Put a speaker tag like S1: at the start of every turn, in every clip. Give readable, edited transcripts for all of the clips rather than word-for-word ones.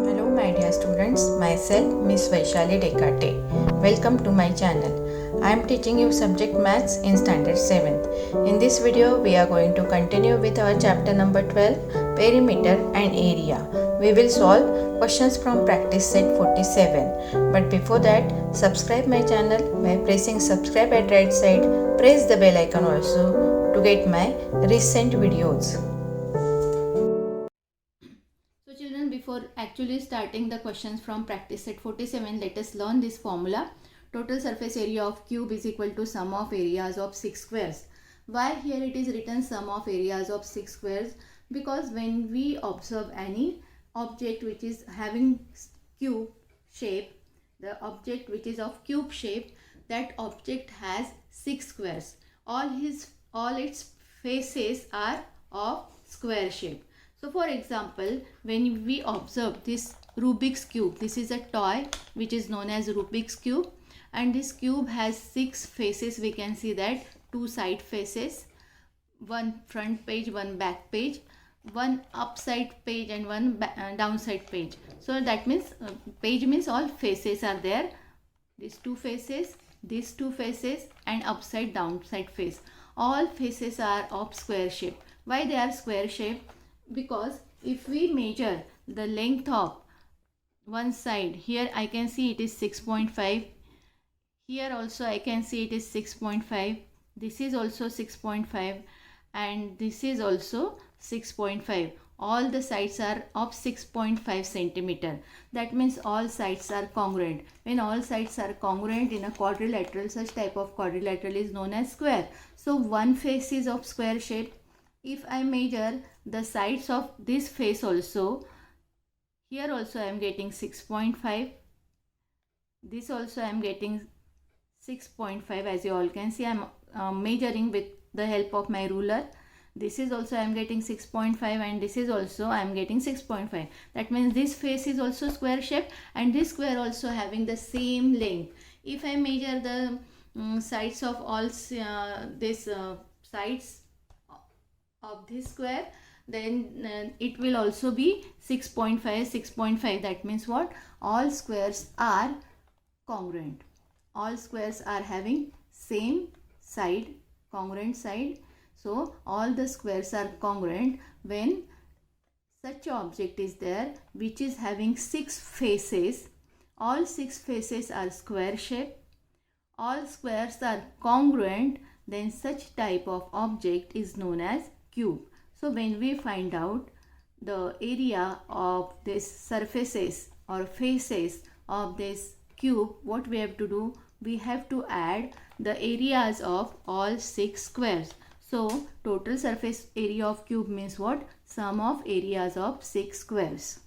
S1: Hello my dear students, myself Miss Vaishali Dekate. Welcome to my channel. I am teaching you subject maths in standard 7th. In this video we are going to continue with our chapter number 12, perimeter and area. We will solve questions from practice set 47. But before that, subscribe my channel by pressing subscribe at right side. Press the bell icon also to get my recent videos. So children, before actually starting the questions from practice set 47, let us learn this formula. Total surface area of cube is equal to sum of areas of 6 squares. Why here it is written sum of areas of 6 squares? Because when we observe any object which is having cube shape, the object which is of cube shape, that object has 6 squares. All its faces are of square shape. So for example, when we observe this Rubik's cube, this is a toy which is known as Rubik's cube, and this cube has 6 faces. We can see that 2 side faces, one front page, one back page, one upside page and one downside page. So that means page means all faces are there. These 2 faces, these 2 faces and upside downside face. All faces are of square shape. Why they are square shape? Because if we measure the length of one side, here I can see it is 6.5, here also I can see it is 6.5, this is also 6.5 and this is also 6.5. All the sides are of 6.5 centimeter. That means all sides are congruent. When all sides are congruent in a quadrilateral, such type of quadrilateral is known as square. So one face is of square shape. If I measure the sides of this face also, here also I am getting 6.5, this also I am getting 6.5. as you all can see, I am measuring with the help of my ruler. This is also I am getting 6.5 and this is also I am getting 6.5. That means this face is also square shape and this square also having the same length. If I measure the sides of all sides of this square, then it will also be 6.5. 6.5, that means what? All squares are congruent. All squares are having same side, congruent side. So all the squares are congruent when such object is there which is having 6 faces. All 6 faces are square shape. All squares are congruent, then such type of object is known as cube. So when we find out the area of this surfaces or faces of this cube, what we have to do? We have to add the areas of all 6 squares. So total surface area of cube means what? Sum of areas of 6 squares.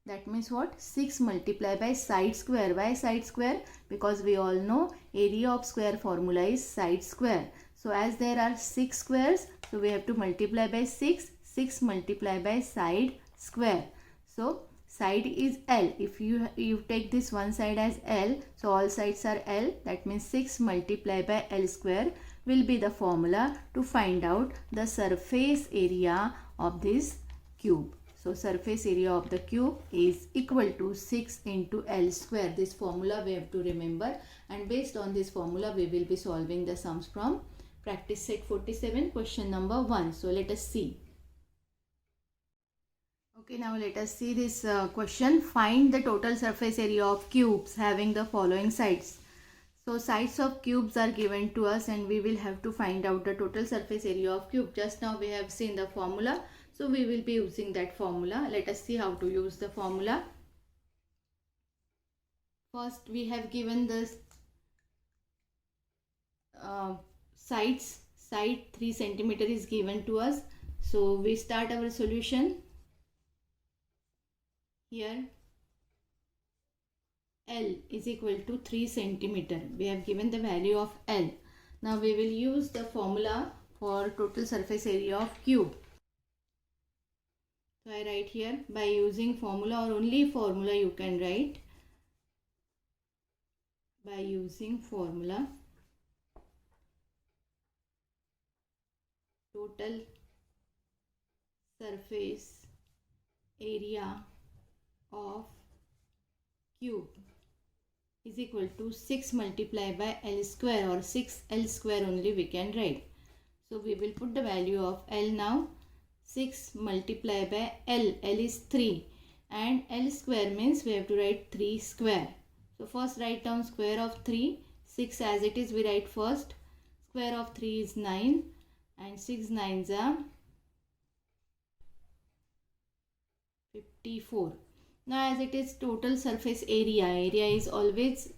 S1: That means what? 6 multiplied by side square. Why side square? Because we all know area of square formula is side square. So as there are 6 squares, so we have to multiply by 6. 6 multiplied by side square. So side is L. If you take this one side as L, so all sides are L. That means 6 multiplied by L square will be the formula to find out the surface area of this cube. So surface area of the cube is equal to 6 into L square. This formula we have to remember, and based on this formula we will be solving the sums from practice set 47, question number 1. So let us see. Okay, now let us see this question. Find the total surface area of cubes having the following sides. So sides of cubes are given to us and we will have to find out the total surface area of cube. Just now we have seen the formula. So we will be using that formula. Let us see how to use the formula. First we have given this sides. Side 3 centimeter is given to us. So we start our solution. Here L is equal to 3 centimeter. We have given the value of L. Now we will use the formula for total surface area of cube. So I write here, by using formula or only formula you can write. By using formula, total surface area of cube is equal to 6 multiplied by L square, or 6L square only we can write. So we will put the value of L now. 6 multiplied by L. L is 3 and L square means we have to write 3 square. So first write down square of 3. 6 as it is we write first. Square of 3 is 9 and 6 9s are 54. Now as it is total surface area, area is always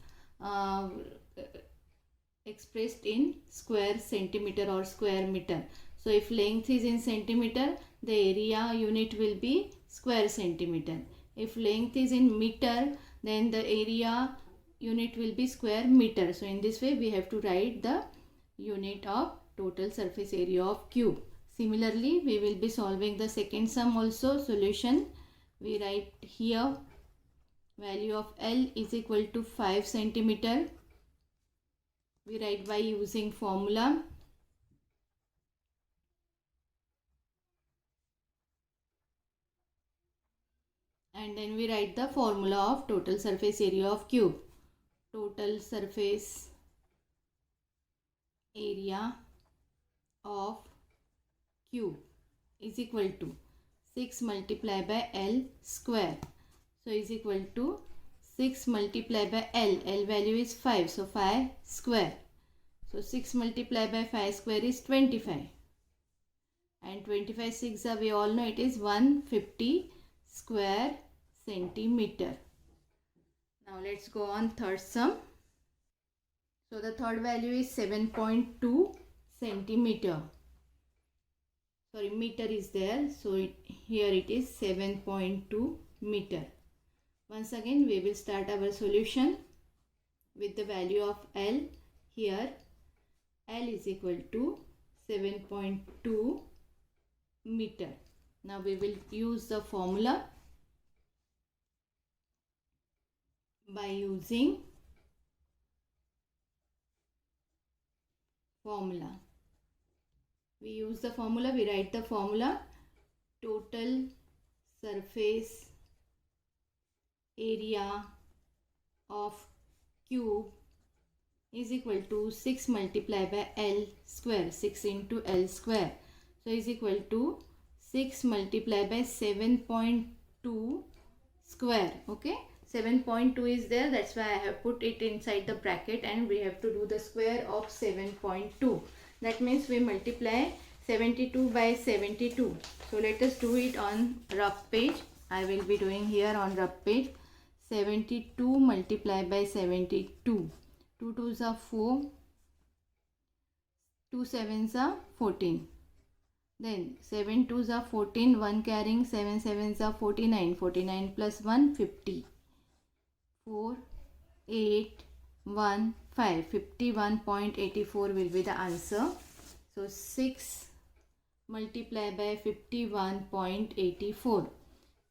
S1: expressed in square centimeter or square meter. So if length is in centimeter, the area unit will be square centimeter. If length is in meter, then the area unit will be square meter. So in this way we have to write the unit of total surface area of cube. Similarly, we will be solving the second sum also. Solution, we write here value of L is equal to 5 centimeter. We write by using formula. And then we write the formula of total surface area of cube. Total surface area of cube is equal to 6 multiplied by L square. So is equal to 6 multiplied by L. L value is 5. So 5 square. So 6 multiplied by 5 square is 25. And 25 6 we all know it is 150 square centimeter. Now let's go on third sum. So the third value is 7.2 centimeter. Sorry, meter is there. So here it is 7.2 meter. Once again we will start our solution with the value of L. Here L is equal to 7.2 meter. Now we will use the formula by using formula. We use the formula, we write the formula. Total surface area of cube is equal to 6 multiplied by L square. 6 into L square. So is equal to 6 multiplied by 7.2 square. Okay. 7.2 is there, that's why I have put it inside the bracket, and we have to do the square of 7.2. That means we multiply 72 by 72. So let us do it on rough page. I will be doing here on rough page. 72 multiplied by 72. 2 2s are 4. 2 7s are 14. Then 7 2s are 14. 1 carrying 7 7s are 49. 49 plus 1 50. 4, 8, 1, 5. 51.84 will be the answer. So 6 multiplied by 51.84.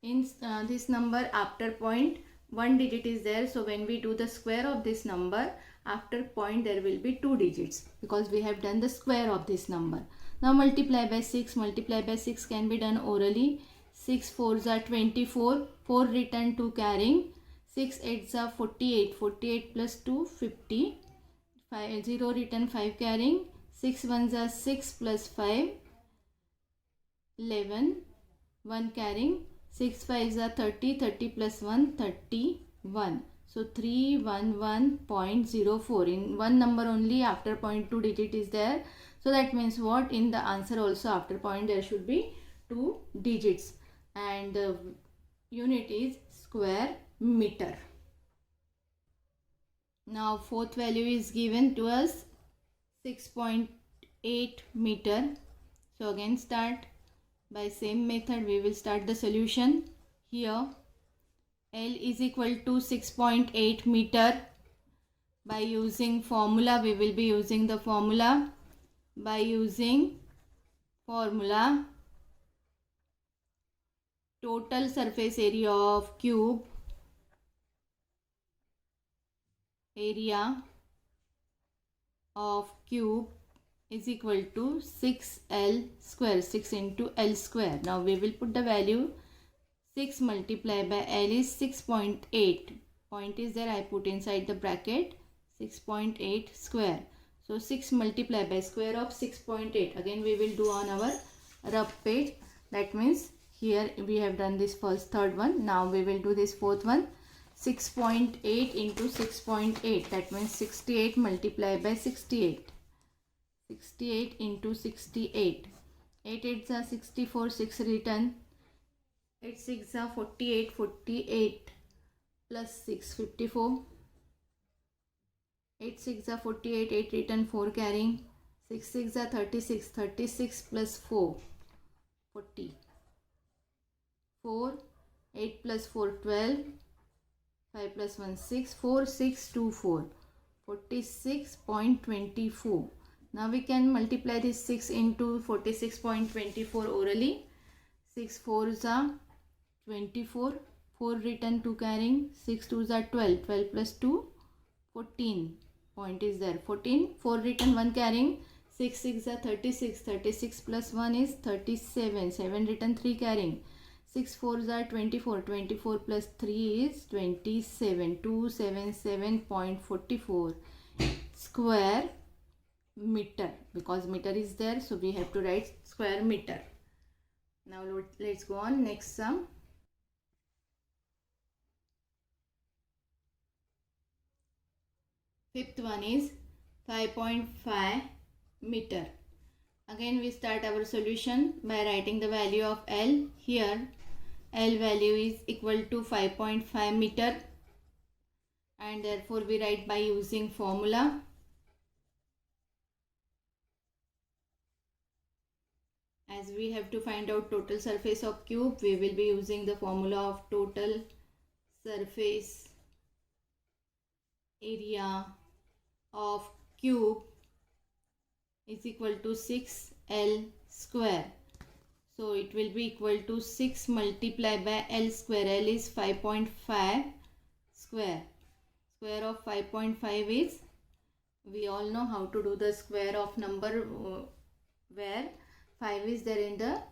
S1: In this number, after point, one digit is there. So when we do the square of this number, after point there will be 2 digits, because we have done the square of this number. Now multiply by 6. Multiply by 6 can be done orally. 6 4s are 24. 4 written, 2 carrying. 6 8s are 48. 48 plus 2 50. 0 written, 5 carrying. 6 1s are 6 plus 5 11. 1 carrying. 6 5s are 30. 30 plus 1 31. So 311.04. In one number only after point 2 digit is there. So that means what? In the answer also after point there should be 2 digits. And the unit is square meter. Now fourth value is given to us 6.8 meter. So again start by same method. We will start the solution. Here L is equal to 6.8 meter. By using formula, we will be using the formula. By using formula, total surface area of cube, area of cube is equal to 6L square. 6 into L square. Now we will put the value 6 multiplied by L is 6.8. Point is there, I put inside the bracket 6.8 square. So 6 multiplied by square of 6.8. Again we will do on our rough page. That means here we have done this third one. Now we will do this fourth one. 6.8 into 6.8. That means 68 multiplied by 68. 68 into 68. 8 8s are 64. 6 written. 8 6 are 48. 48 plus 6 54. 8 6 are 48. 8 written. 4 carrying. 6 6 are 36. 36 plus 4 40. 4 8 plus 4 12. 5 plus 1 6. 4 6 2 4. 46.24. Now we can multiply this 6 into 46.24 orally. 6 4s are 24. 4 written, 2 carrying. 6 2s are 12. 12 plus 2 14. Point is there. 14. 4 written, 1 carrying. 6 6 are 36. 36 plus 1 is 37. 7 written, 3 carrying. 6 4s are 24. 24 plus 3 is 27. 277.44 square meter. Because meter is there, so we have to write square meter. Now let's go on. Next sum. Fifth one is 5.5 meter. Again we start our solution by writing the value of L. Here L value is equal to 5.5 meter, and therefore we write by using formula. As we have to find out total surface of cube, we will be using the formula of total surface area of cube is equal to 6L square. So it will be equal to 6 multiplied by L square. L is 5.5 square. Square of 5.5 is, we all know how to do the square of number where 5 is there in the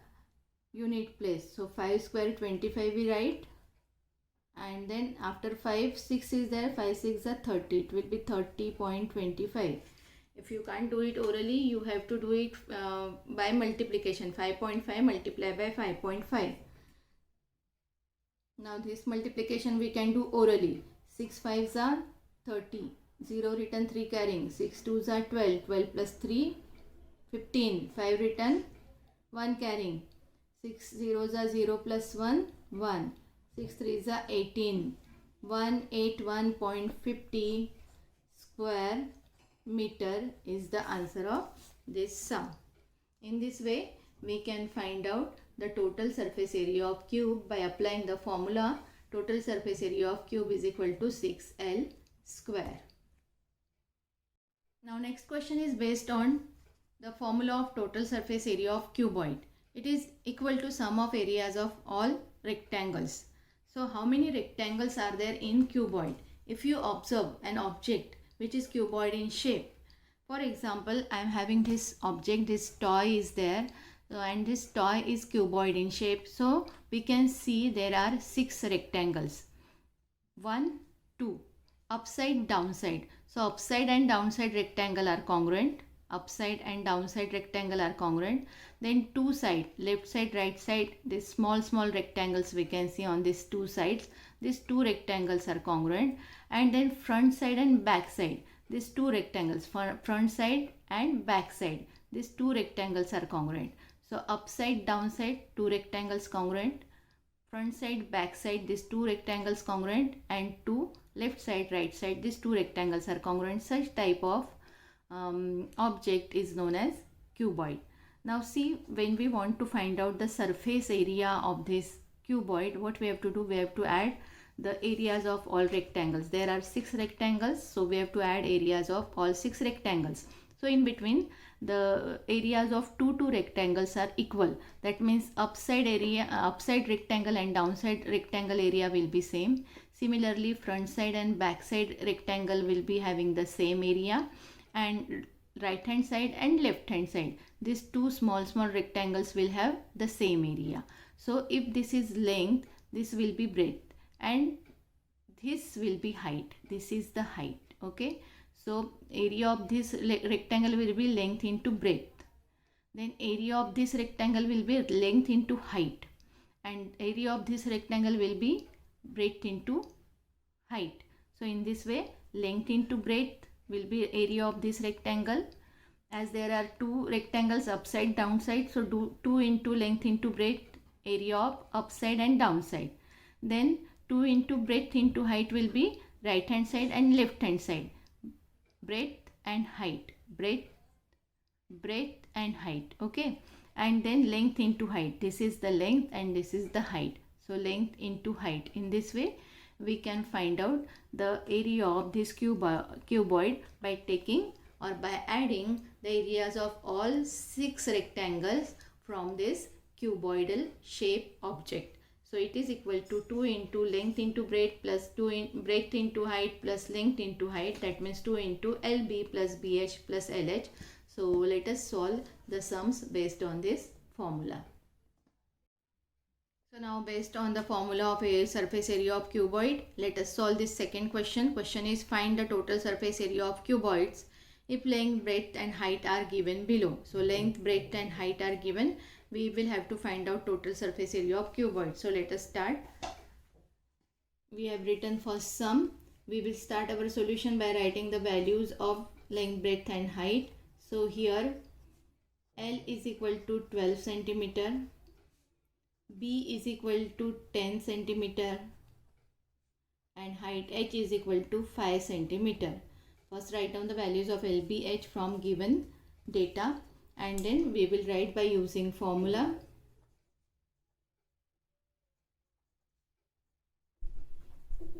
S1: unit place. So 5 square 25 we write, and then after 5 6 is there. 5 6 are 30. It will be 30.25. If you can't do it orally, you have to do it by multiplication. 5.5 multiplied by 5.5. Now this multiplication we can do orally. 6 5s are 30. 0 written, 3 carrying. 6 2s are 12. 12 plus 3 15. 5 written, 1 carrying. 6 zeros are 0 plus 1 1. 6 3s are 18. 181.50 square meter is the answer of this sum. In this way we can find out the total surface area of cube by applying the formula. Total surface area of cube is equal to 6L square. Now next question is based on the formula of total surface area of cuboid. It is equal to sum of areas of all rectangles. So how many rectangles are there in cuboid? If you observe an object which is cuboid in shape. For example, I am having this object, this toy is there, and this toy is cuboid in shape. So we can see there are 6 rectangles. 1, 2, upside, downside. So upside and downside rectangle are congruent. Upside and downside rectangle are congruent. Then 2 sides, left side, right side, these small rectangles we can see on these 2 sides. These 2 rectangles are congruent. And then front side and back side, these 2 rectangles, front side and back side, these 2 rectangles are congruent. So upside, downside, 2 rectangles congruent. Front side, back side, these 2 rectangles congruent, and 2 left side, right side, these 2 rectangles are congruent. Such type of object is known as cuboid. Now see, when we want to find out the surface area of this cuboid, what we have to do? We have to add the areas of all rectangles. There are 6 rectangles, so we have to add areas of all 6 rectangles. So in between, the areas of two rectangles are equal. That means upside rectangle and downside rectangle area will be same. Similarly, front side and back side rectangle will be having the same area, and right hand side and left hand side, these 2 small rectangles will have the same area. So if this is length, this will be breadth, and this will be height. This is the height. Okay, so area of this rectangle will be length into breadth, then area of this rectangle will be length into height, and area of this rectangle will be breadth into height. So in this way, length into breadth will be area of this rectangle. As there are two rectangles upside downside, so do 2 into length into breadth, area of upside and downside. Then 2 into breadth into height will be right hand side and left hand side. Breadth and height, breadth and height. Okay, and then length into height. This is the length and this is the height. So length into height. In this way, we can find out the area of this cuboid by taking or by adding the areas of all 6 rectangles from this cuboidal shape object. So it is equal to 2 into length into breadth plus 2 in breadth into height plus length into height. That means 2 into LB plus BH plus LH. So let us solve the sums based on this formula. So now based on the formula of a surface area of cuboid, let us solve this second question. Question is find the total surface area of cuboids if length, breadth and height are given below. So length, breadth and height are given. We will have to find out total surface area of cuboid. So let us start. We have written first sum. We will start our solution by writing the values of length, breadth and height. So here L is equal to 12 centimeter. B is equal to 10 centimeter and height H is equal to 5 centimeter. First write down the values of LBH from given data, and then we will write by using formula.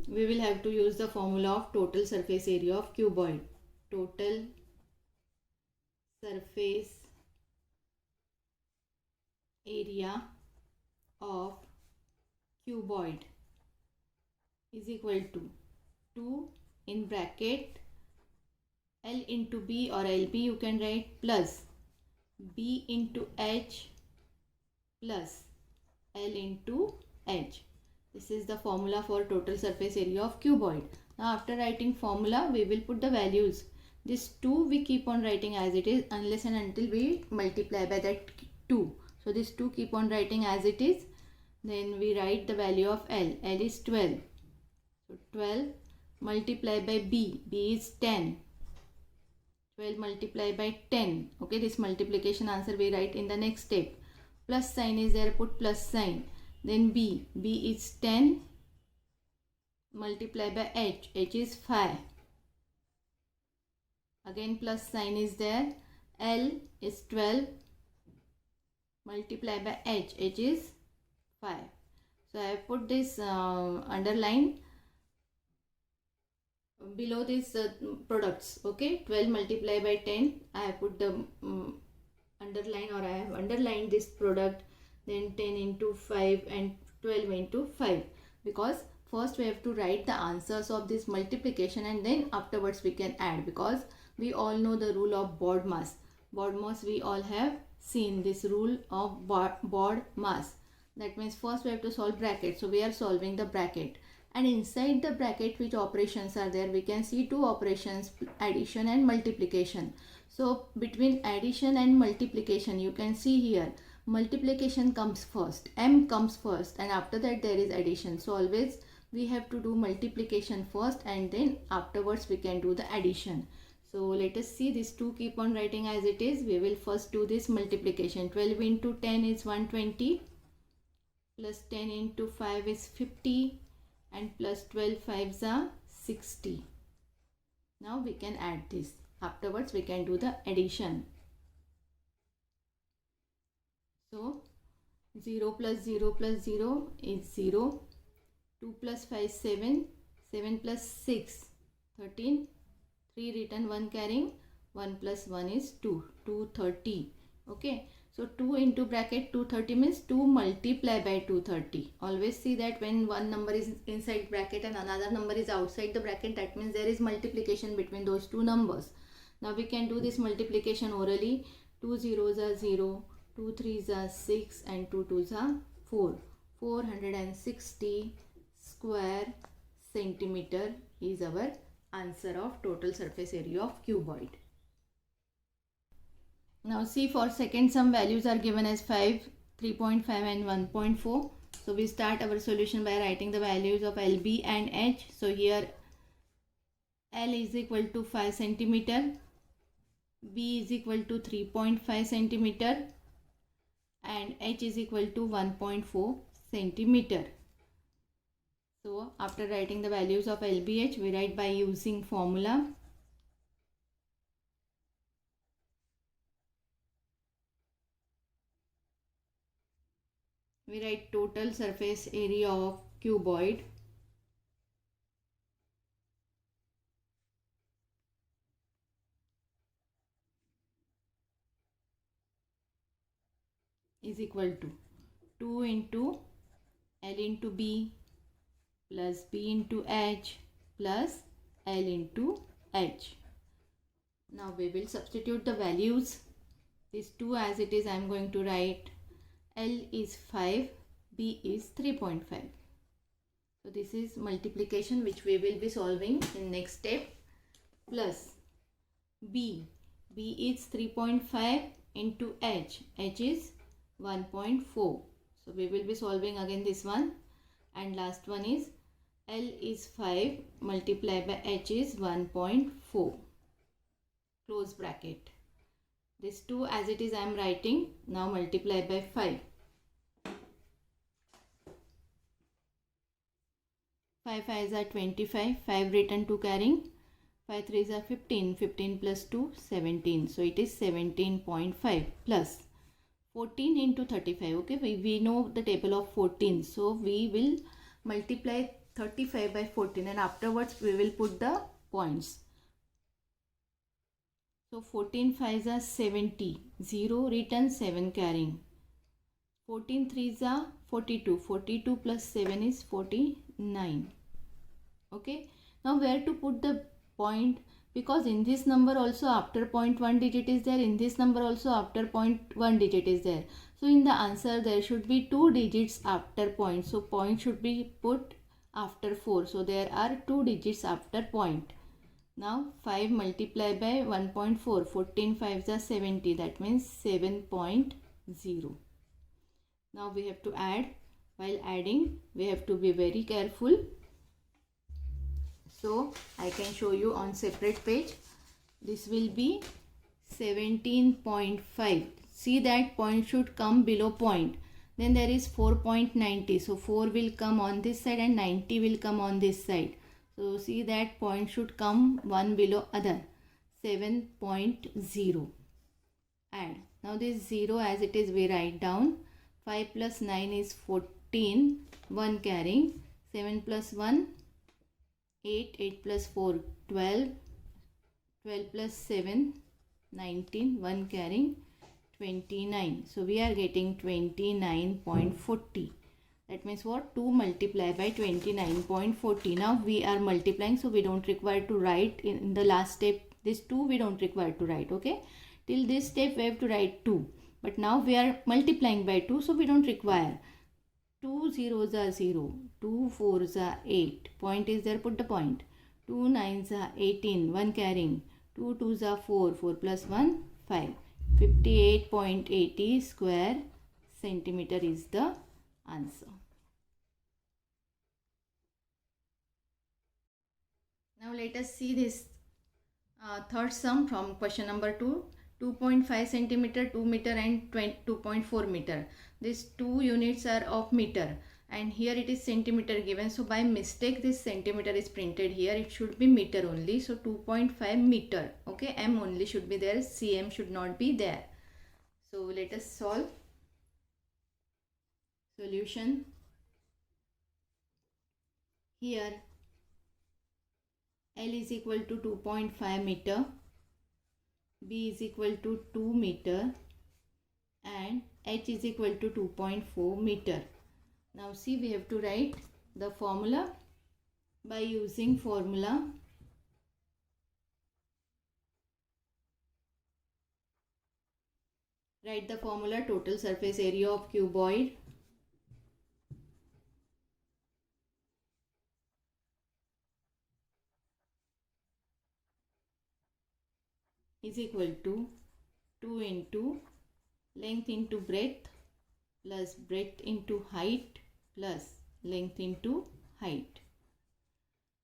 S1: We will have to use the formula of total surface area of cuboid. Total surface area of cuboid is equal to 2 in bracket L into B or LB you can write plus B into H plus L into H. This is the formula for total surface area of cuboid. Now after writing formula, we will put the values. This 2 we keep on writing as it is unless and until we multiply by that 2. So this 2 keep on writing as it is. Then we write the value of L. L is 12. So 12 multiplied by B. B is 10. 12 multiplied by 10. Okay, this multiplication answer we write in the next step. Plus sign is there, put plus sign. Then B. B is 10 multiplied by H. H is 5. Again plus sign is there. L is 12 multiplied by H. H is 5. So I have put this underline below these products. Okay, 12 multiplied by 10. I have put the underline, or I have underlined this product. Then 10 into 5 and 12 into 5. Because first we have to write the answers of this multiplication and then afterwards we can add. Because we all know the rule of BODMAS. BODMAS we all have seen this rule of BODMAS. That means first we have to solve bracket. So we are solving the bracket. And inside the bracket which operations are there, we can see two operations, addition and multiplication. So between addition and multiplication, you can see here multiplication comes first, M comes first, and after that there is addition. So always we have to do multiplication first and then afterwards we can do the addition. So let us see, this 2 keep on writing as it is. We will first do this multiplication. 12 into 10 is 120 plus 10 into 5 is 50 and plus 12 5s are 60. Now we can add this. Afterwards we can do the addition. So 0 plus 0 plus 0 is 0. 2 plus 5 7. 7 plus 6 13. 3 written, 1 carrying. 1 plus 1 is 2. 230. Okay. So 2 into bracket 230 means 2 multiply by 230. Always see that when one number is inside bracket and another number is outside the bracket, that means there is multiplication between those two numbers. Now we can do this multiplication orally. 2 zeros are 0, 2 3s are 6 and 2 2s are 4. 460 square centimeter is our answer of total surface area of cuboid. Now see, for second some values are given as 5, 3.5 and 1.4. So we start our solution by writing the values of LB and H. So here L is equal to 5 centimeter, B is equal to 3.5 centimeter and H is equal to 1.4 centimeter. So after writing the values of LBH, we write by using formula. We write total surface area of cuboid is equal to 2 into L into B plus B into H plus L into H. Now we will substitute the values. This 2 as it is I am going to write. L is 5, B is 3.5. So this is multiplication which we will be solving in next step, plus B. B is 3.5 into H. H is 1.4. So we will be solving again this one, and last one is L is 5 multiplied by H is 1.4. Close bracket. This 2 as it is I am writing. Now multiply by 5. 5 5s are 25. 5 written 2 carrying. 5 3s are 15. 15 plus 2 17. So it is 17.5 plus 14 into 35. Okay, we know the table of 14. So we will multiply 35 by 14 and afterwards we will put the points. So 14 5s are 70, 0 written, 7 carrying. 14 3s are 42, 42 plus 7 is 49. Okay, now where to put the point? Because in this number also after point 1 digit is there, in this number also after point 1 digit is there. So in the answer there should be 2 digits after point. So point should be put after 4. So there are 2 digits after point. Now 5 multiplied by 1.4, 14 5s are 70, that means 7.0. Now we have to add. While adding we have to be very careful. So I can show you on separate page. This will be 17.5. See that point should come below point. Then there is 4.90. So 4 will come on this side and 90 will come on this side. So see that point should come one below other. 7.0. Add. Now this 0 as it is we write down. 5 plus 9 is 14. 1 carrying. 7 plus 1 8. 8 plus 4 12. 12 plus 7 19. 1 carrying 29. So we are getting 29.40. That means what? 2 multiplied by 29.40. Now we are multiplying, so we don't require to write in the last step. This 2 we don't require to write. Okay, till this step we have to write 2. But now we are multiplying by 2, so we don't require. 2 zeros are 0. 2 4s are 8. Point is there, put the point. 2 9s are 18. 1 carrying. 2 2s are 4. 4 plus 1 5. 58.80 square centimeter is the answer. Now let us see this third sum from question number 2. 2.5 centimeter, 2 meter and 2.4 meter. These two units are of meter and here it is centimeter given. So by mistake this centimeter is printed here. It should be meter only. So 2.5 meter. Okay, M only should be there. cm should not be there. So let us solve. Solution. Here L is equal to 2.5 meter, B is equal to 2 meter and H is equal to 2.4 meter. Now see, we have to write the formula. By using formula, write the formula. Total surface area of cuboid is equal to 2 into length into breadth plus breadth into height plus length into height.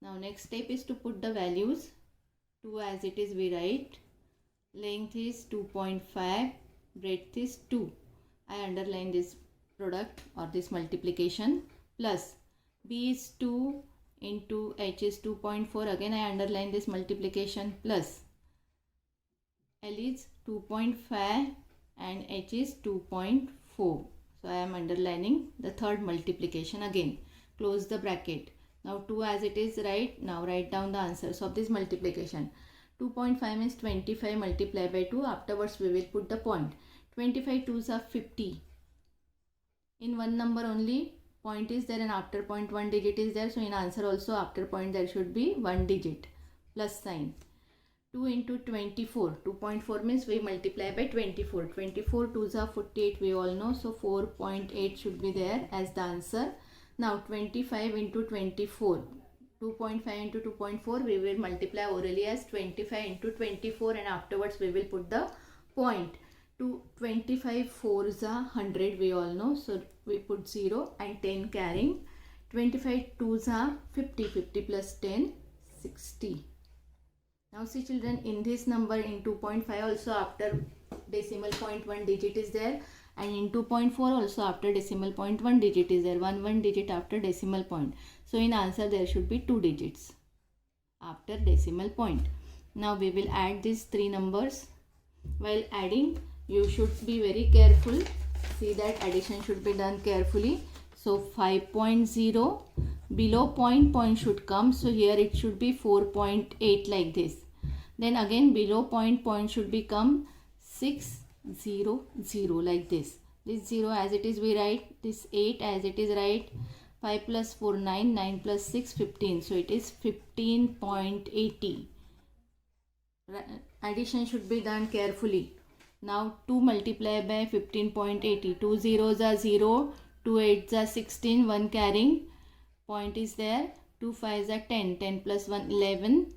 S1: Now next step is to put the values. 2 as it is we write. Length is 2.5, breadth is 2. I underline this product or this multiplication plus b is 2 into h is 2.4. Again I underline this multiplication plus L is 2.5 and H is 2.4. So I am underlining the third multiplication again. Close the bracket. Now 2 as it is right. Now write down the answers of this multiplication. 2.5 means 25 multiplied by 2. Afterwards we will put the point. 25 2s are 50. In one number only point is there and after point one digit is there. So in answer also after point there should be one digit plus sign. 2 into 24. 2.4 means we multiply by 24. 24 2s are 48 we all know. So 4.8 should be there as the answer. Now 25 into 24. 2.5 into 2.4 we will multiply orally as 25 into 24 and afterwards we will put the point. 25 4s are 100 we all know. So we put 0 and 10 carrying. 25 2s are 50. 50 plus 10 60. Now see children, in this number in 2.5 also after decimal point one digit is there and in 2.4 also after decimal point one digit is there. One digit after decimal point. So in answer there should be two digits after decimal point. Now we will add these three numbers. While adding you should be very careful. See that addition should be done carefully. So 5.0 below point should come. So here it should be 4.8 like this. Then again below point should become 600 like this. This 0 as it is we write. This 8 as it is write. 5 plus 4 9. 9 plus 6 15. So it is 15.80. Addition should be done carefully. Now 2 multiplied by 15.80. 2 zeros are 0. 2 8s are 16. 1 carrying. Point is there. 2 5s are 10. 10 plus 1 11.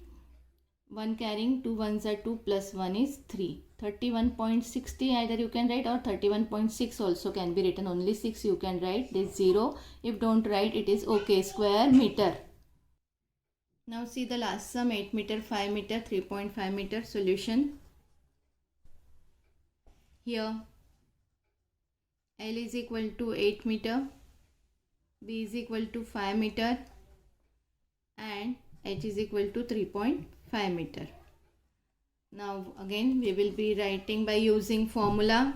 S1: 1 carrying. 2 1s are 2 plus 1 is 3. 31.60 either you can write or 31.6 also can be written. Only 6 you can write. This 0. If don't write it is okay. Square meter. Now see the last sum. 8 meter, 5 meter, 3.5 meter. Solution. Here L is equal to 8 meter. B is equal to 5 meter. And H is equal to 3.5 meter. Now again we will be writing by using formula.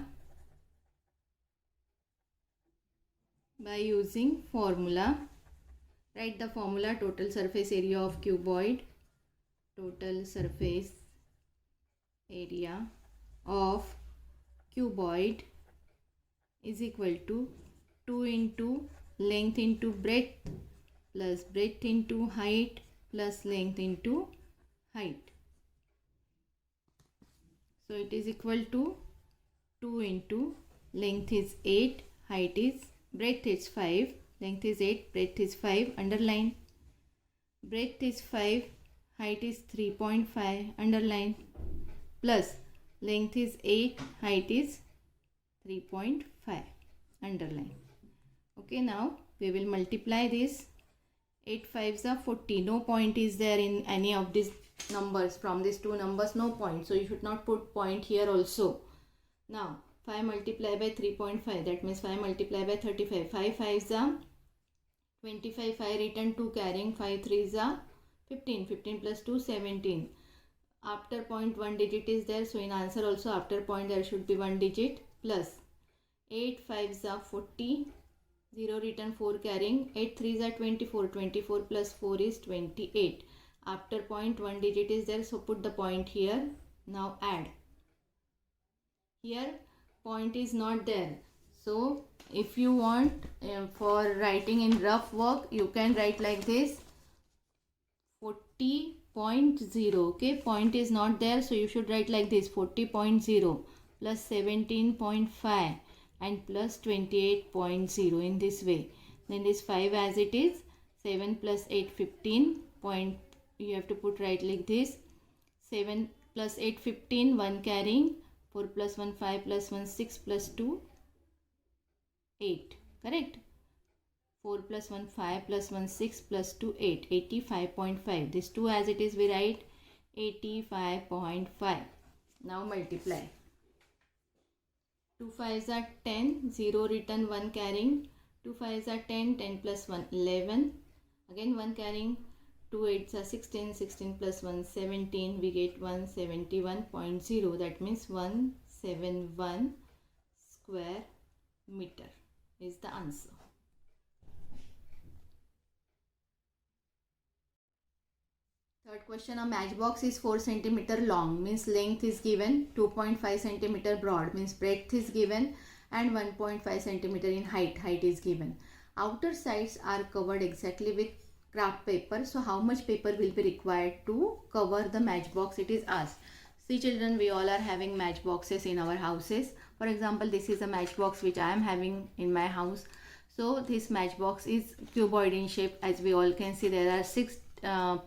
S1: Write the formula. Total surface area of cuboid. Total surface area of cuboid is equal to 2 into length into breadth plus breadth into height plus length into height. So it is equal to 2 into length is 8, height is, breadth is 5, length is 8, breadth is 5, underline. Breadth is 5, height is 3.5, underline. Plus length is 8, height is 3.5, underline. Okay, now we will multiply this. 8 5s are 40. No point is there in any of these numbers. From these two numbers, no point. So you should not put point here also. Now 5 multiplied by 3.5. That means 5 multiplied by 35. 5 5s are 25. 5 written 2 carrying. 5 3s are 15. 15 plus 2 17. After point one digit is there. So in answer also after point there should be one digit plus 8 5s are 40. 0 written 4 carrying. 8 3s are 24. 24 plus 4 is 28. After point one digit is there. So put the point here. Now add. Here point is not there. So if you want for writing in rough work you can write like this. 40.0. okay, point is not there, so you should write like this. 40.0 plus 17.5 and plus 28.0 in this way. Then this 5 as it is. 7 plus 8 15 point, you have to put right like this. 7 plus 8 15, 1 carrying, 4 plus 1 5 plus 1 6 plus 2 8, correct? 4 plus 1 5 plus 1 6 plus 2 8, 85.5. This 2 as it is we write 85.5. Now multiply. 2 5s are 10, 0 written, 1 carrying. 2 5s are 10, 10 plus 1 11. Again 1 carrying. 2 8s are 16, 16 plus 1 17. We get 171.0. That means 171 square meter is the answer. Third question, a matchbox is 4 cm long, means length is given, 2.5 cm broad, means breadth is given, and 1.5 cm in height is given. Outer sides are covered exactly with craft paper. So how much paper will be required to cover the matchbox, it is asked. See children, we all are having matchboxes in our houses. For example, this is a matchbox which I am having in my house. So this matchbox is cuboid in shape. As we all can see, there are 6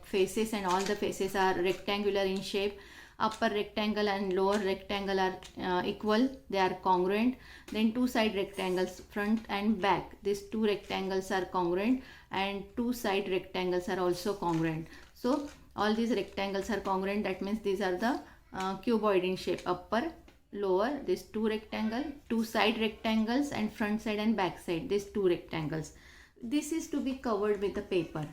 S1: faces, and all the faces are rectangular in shape. Upper rectangle and lower rectangle are equal, they are congruent. Then 2 side rectangles, front and back, these 2 rectangles are congruent, and 2 side rectangles are also congruent. So all these rectangles are congruent, that means these are the cuboid in shape. Upper, lower, this 2 rectangle, 2 side rectangles, and front side and back side, these 2 rectangles. This is to be covered with the paper.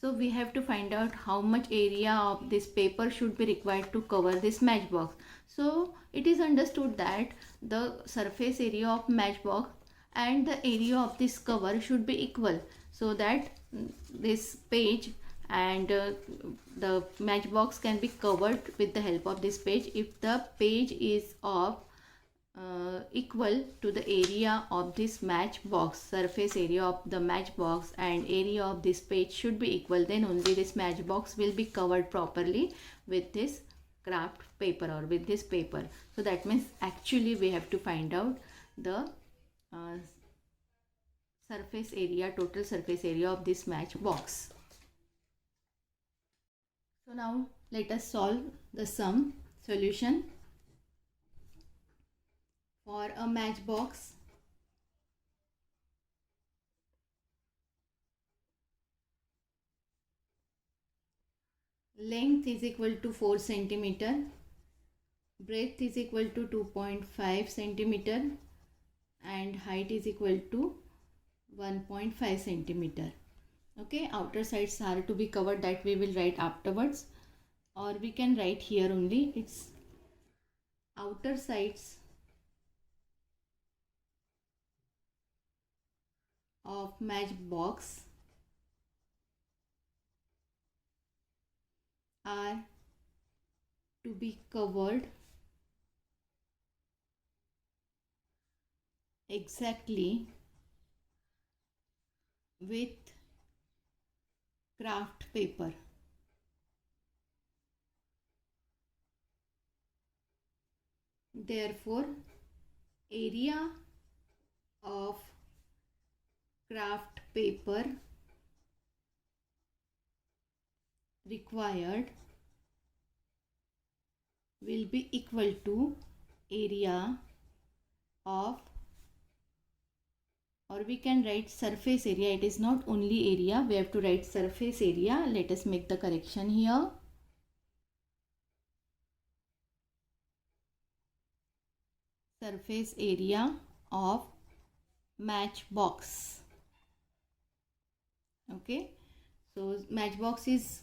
S1: So we have to find out how much area of this paper should be required to cover this matchbox. So it is understood that the surface area of matchbox and the area of this cover should be equal, so that this page and the matchbox can be covered with the help of this page if the page is of equal to the area of this matchbox. Surface area of the matchbox and area of this page should be equal, then only this matchbox will be covered properly with this craft paper or with this paper. So that means actually we have to find out the surface area, total surface area of this matchbox. So now let us solve the solution. For a matchbox, length is equal to 4 cm, breadth is equal to 2.5 cm, and height is equal to 1.5 cm. Okay, outer sides are to be covered, that we will write afterwards, or we can write here only. It's outer sides of matchbox are to be covered exactly with craft paper. Therefore, area of craft paper required will be equal to area of, or we can write surface area. It is not only area, we have to write surface area. Let us make the correction here. Surface area of matchbox. Okay, so matchbox is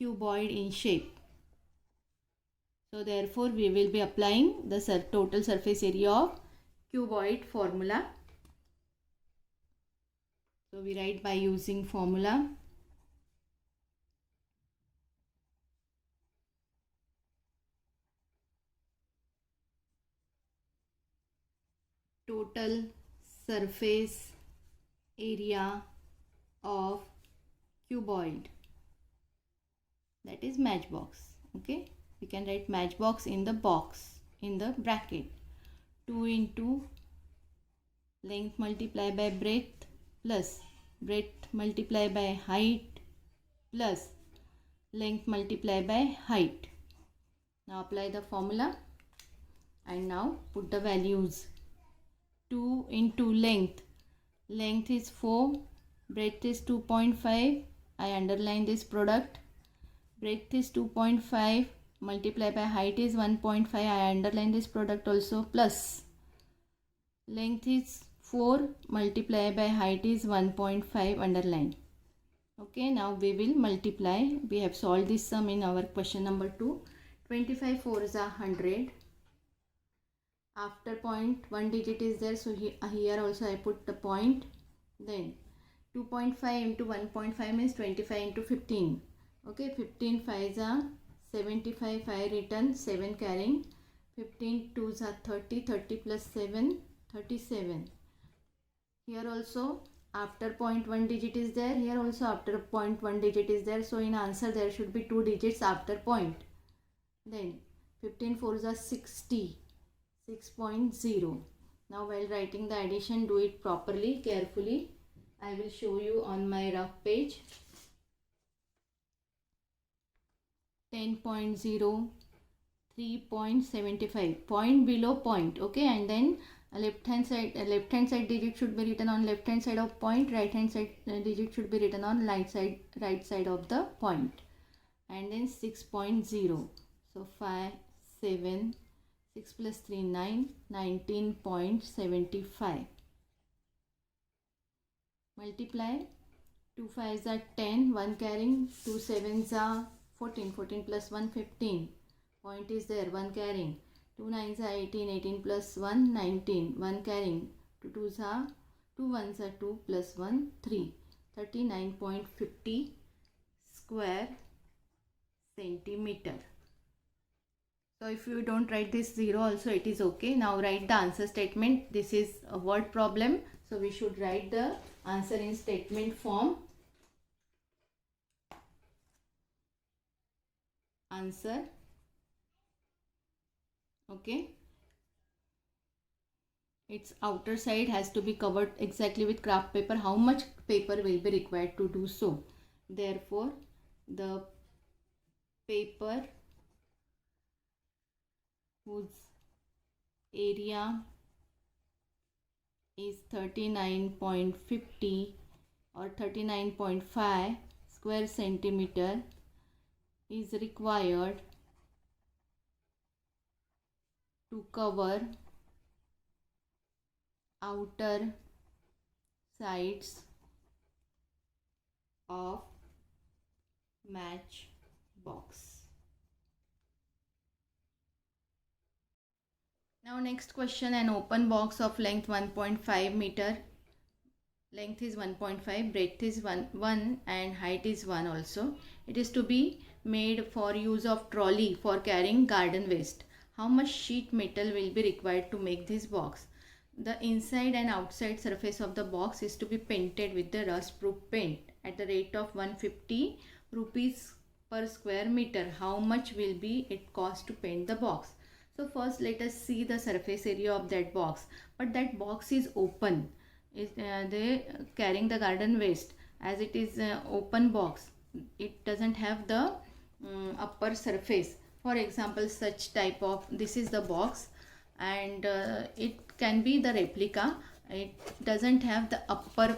S1: cuboid in shape. So therefore we will be applying the total surface area of cuboid formula. So we write by using formula. Total surface area of cuboid, that is matchbox. Okay, we can write matchbox in the box, in the bracket. 2 into length multiply by breadth plus breadth multiply by height plus length multiplied by height. Now apply the formula and now put the values. 2 into length. Length is 4, breadth is 2.5. I underline this product. Breadth is 2.5 multiplied by height is 1.5. I underline this product also, plus length is 4 multiplied by height is 1.5, underline. Okay, now we will multiply. We have solved this sum in our question number 2. 25 4s are 100. After point, one digit is there, so here also I put the point. Then 2.5 into 1.5 means 25 into 15. Okay, 15 5s are 75, 5 written, 7 carrying. 15 2s are 30, 30 plus 7, 37. Here also after point one digit is there, here also after point one digit is there, so in answer there should be 2 digits after point. Then 15 4s are 60, 6.0. Now while writing the addition, do it properly, carefully. I will show you on my rough page. 10.0, 3.75, point below point. Okay, and then left hand side digit should be written on left hand side of point, right hand side digit should be written on right side of the point, and then 6.0. So 5 7 6 plus 3 9, 19.75. Multiply. 2 5s are 10, 1 carrying. 2 7s are 14, 14 plus 1 15. Point is there, 1 carrying. 2 9s are 18, 18 plus 1 19, 1 carrying. 2 2s are 2 1s are 2 plus 1 3. 39.50 square centimeter. So if you don't write this 0 also, it is okay. Now write the answer statement. This is a word problem, so we should write the answer in statement form. Answer. Okay. Its outer side has to be covered exactly with craft paper. How much paper will be required to do so? Therefore, the paper whose area is 39.50 or 39.5 square centimeter is required to cover outer sides of match box. Now next question, an open box of length 1.5 meter. Length is 1.5, breadth is 1 and height is 1 also. It is to be made for use of trolley for carrying garden waste. How much sheet metal will be required to make this box? The inside and outside surface of the box is to be painted with the rust proof paint at the rate of 150 rupees per square meter. How much will be it cost to paint the box? So first let us see the surface area of that box. But that box is open. They carrying the garden waste, as it is open box. It doesn't have the upper surface. For example, such type of, this is the box, and it can be the replica. It doesn't have the upper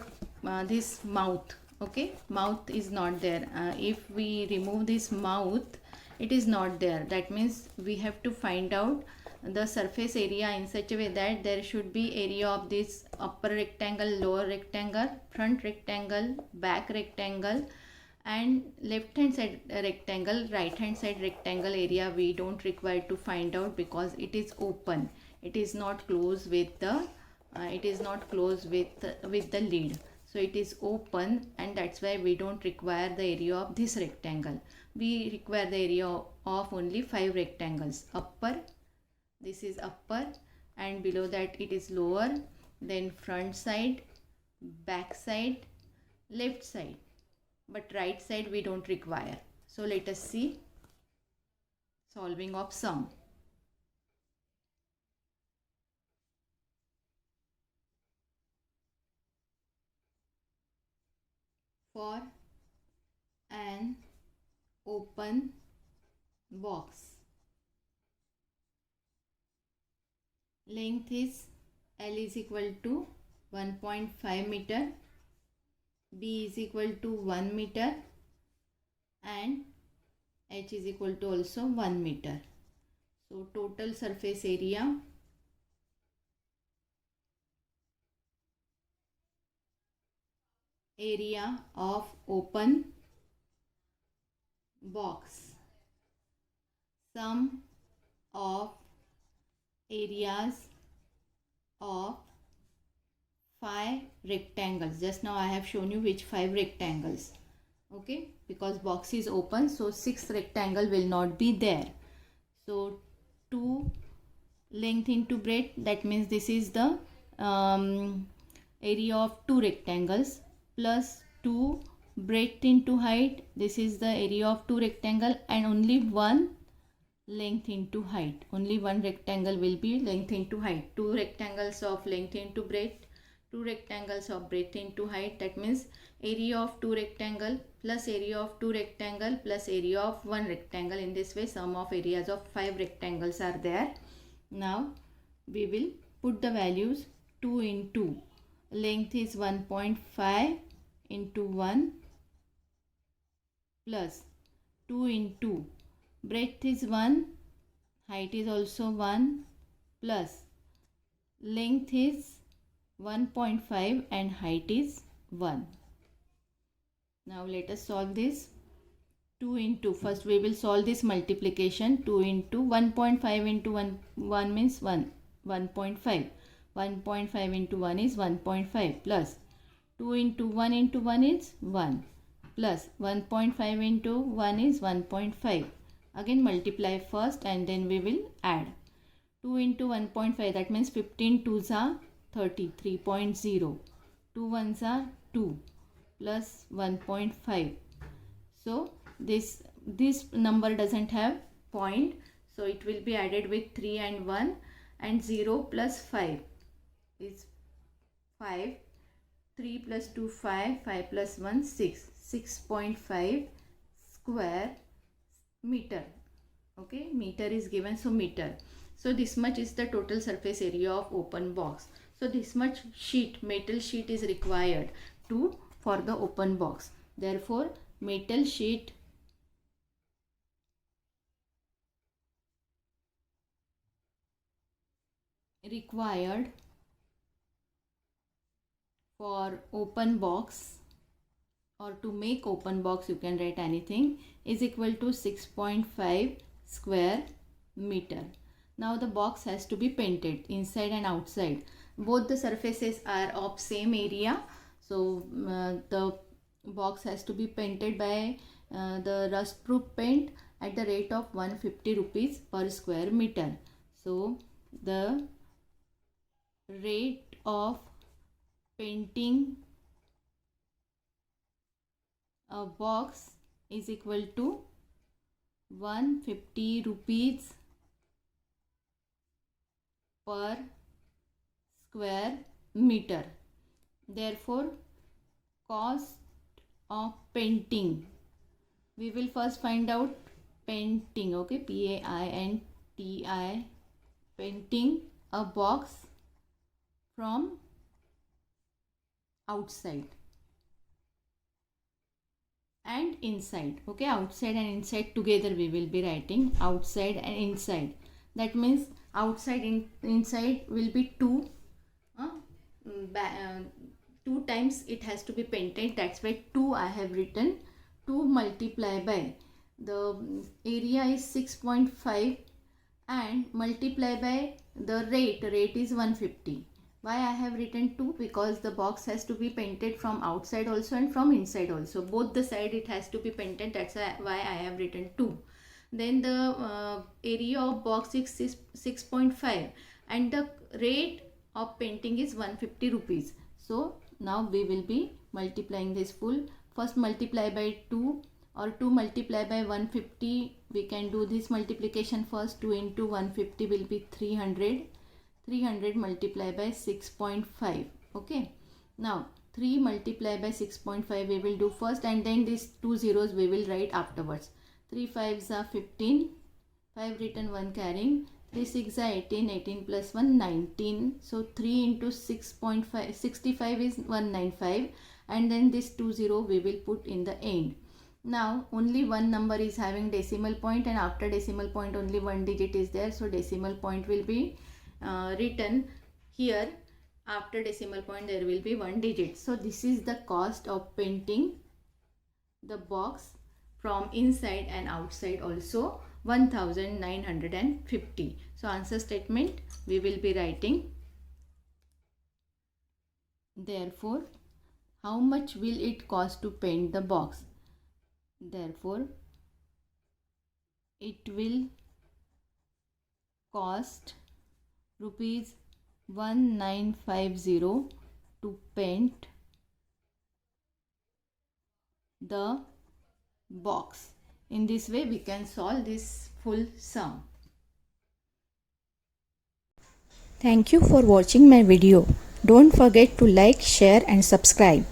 S1: this mouth. Okay, mouth is not there. If we remove this mouth, it is not there. That means we have to find out the surface area in such a way that there should be area of this upper rectangle, lower rectangle, front rectangle, back rectangle, and left hand side rectangle, right hand side rectangle area we don't require to find out because it is open. It is not closed with the with the lid. So it is open, and that's why we don't require the area of this rectangle. We require the area of only 5 rectangles. Upper, this is upper, and below that it is lower, then front side, back side, left side, but right side we don't require. So let us see solving of sum. For an open box. Length is L is equal to 1.5 meter, B is equal to 1 meter, and H is equal to also 1 meter. So total surface area of open box, sum of areas of 5 rectangles. Just now I have shown you which 5 rectangles. Okay, because box is open, so 6 rectangle will not be there. So 2 length into breadth, that means this is the area of 2 rectangles, plus 2 breadth into height, this is the area of 2 rectangle, and only 1 length into height. Only 1 rectangle will be length into height. 2 rectangles of length into breadth, 2 rectangles of breadth into height. That means area of 2 rectangle plus area of 2 rectangle plus area of 1 rectangle. In this way, sum of areas of 5 rectangles are there. Now we will put the values 2 into length is 1.5 into 1 plus 2 into breadth is 1, height is also 1, plus length is 1.5 and height is 1. Now let us solve this. 2 into, first we will solve this multiplication. 2 into 1.5 into 1 means 1.5. 1.5 into 1 is 1.5 plus 2 into 1 is 1 plus 1.5 into 1 is 1.5. Again multiply first and then we will add. 2 into 1.5, that means 15 2s are 30, 3.0. 2 1s are 2 plus 1.5. So this number doesn't have point, so it will be added with 3 and 1, and 0 plus 5 is 5. 3 plus 2 5, 5 plus 1 6. 6.5 square meter. Okay, meter is given, so meter. So this much is the total surface area of open box. So this much sheet, metal sheet is required for the open box. Therefore metal sheet required for open box, or to make open box, you can write anything, is equal to 6.5 square meter. Now the box has to be painted inside and outside. Both the surfaces are of same area, so the box has to be painted by the rust proof paint at the rate of 150 rupees per square meter. So the rate of painting a box is equal to 150 rupees per square meter. Therefore cost of painting, we will first find out painting. Okay, PAINTI, painting a box from outside and inside. Okay, outside and inside together we will be writing, outside and inside. That means outside and inside will be 2 times it has to be painted. That's why 2 I have written. 2 multiplied by the area is 6.5 and multiply by the rate is 150. Why I have written 2? Because the box has to be painted from outside also and from inside also. Both the side it has to be painted. That's why I have written 2. Then the area of box is 6.5 and the rate of painting is 150 rupees. So now we will be multiplying this full. First multiply by 2 or 2 multiply by 150. We can do this multiplication first. 2 into 150 will be 300. 300 multiplied by 6.5. Okay, now 3 multiplied by 6.5 we will do first, and then these 2 zeros we will write afterwards. 3 5s are 15, 5 written, 1 carrying, 3 6 are 18, 18 plus 1 19. So 3 into 6.5, 65 is 195, and then this 20 we will put in the end. Now only one number is having decimal point, and after decimal point only one digit is there, so decimal point will be written here. After decimal point there will be one digit. So this is the cost of painting the box from inside and outside also, 1950. So answer statement we will be writing. Therefore, how much will it cost to paint the box? Therefore, it will cost rupees 1950 to paint the box. In this way we can solve this full sum.
S2: Thank you for watching my video. Don't forget to like, share and subscribe.